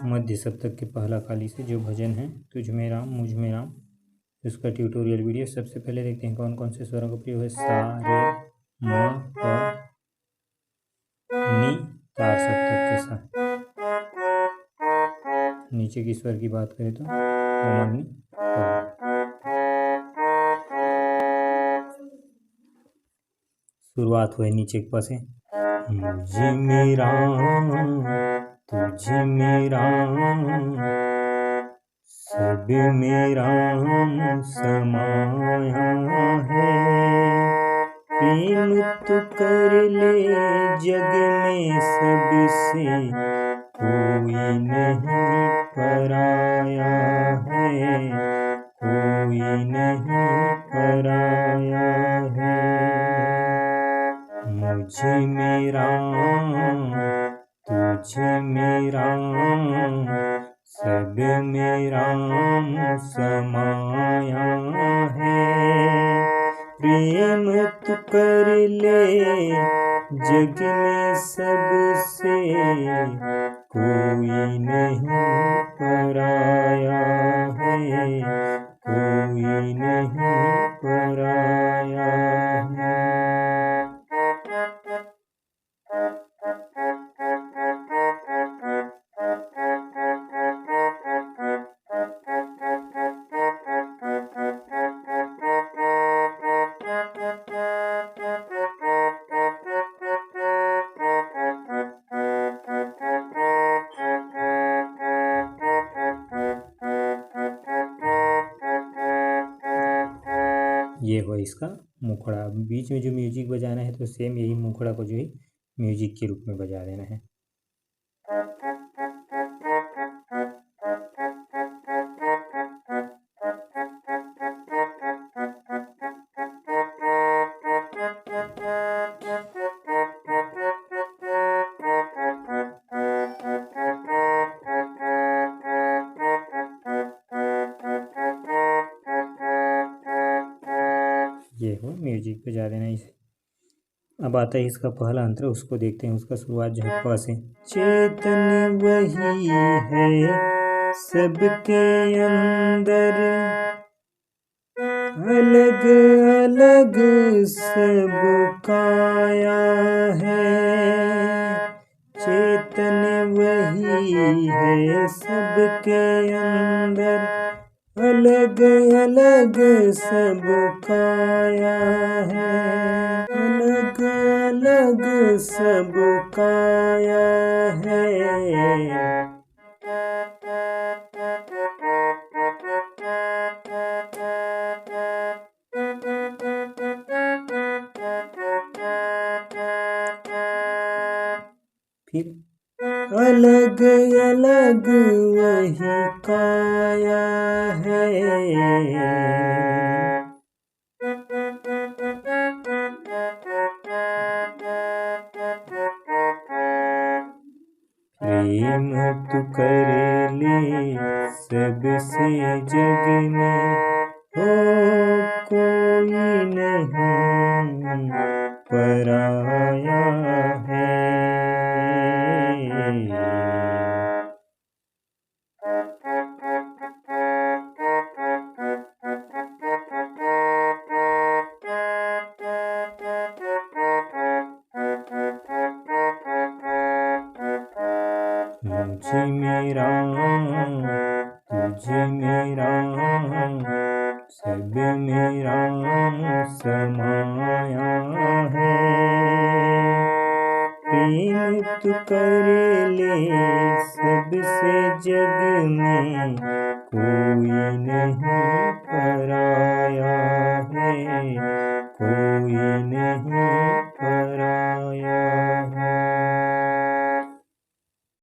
मध्य सप्तक के पहला काली से जो भजन है तुझ में राम मुझ में राम, उसका ट्यूटोरियल वीडियो। सबसे पहले देखते हैं कौन कौन से स्वरों का प्रयोग है। सा रे म प नी, तार सप्तक के साथ। नीचे की स्वर की बात करें तो नी प। शुरुआत हुई नीचे के प से। मुझ में राम तुझ में राम, सब में राम समाया है। प्रेम तू कर ले जग में सबसे, कोई नहीं पराया है, कोई नहीं पराया है। मुझ में राम तुझ में राम, सब में राम समाया है। प्रेम तू कर ले जग में सबसे, कोई नहीं पराया है, कोई नहीं पराया है। ये हो इसका मुखड़ा। बीच में जो म्यूजिक बजाना है तो सेम यही मुखड़ा को जो है म्यूजिक के रूप में बजा देना है। ये हो म्यूजिक पे जा देना इसे। अब आता है इसका पहला अंतर, उसको देखते हैं। उसका शुरुआत जो है प से। चेतन वही है सबके अंदर, अलग अलग सब काया है। चेतन वही है सबके अंदर, अलग अलग सब काया है, अलग अलग सब काया है। फिर अलग अलग वही काया है। प्रेम तू कर ले सबसे जग में, हो कोई नहीं पराया है। मुझ में राम तुझ में राम, सब में राम समाया है। प्रेम तू कर ले सबसे जग में, कोई नहीं पराया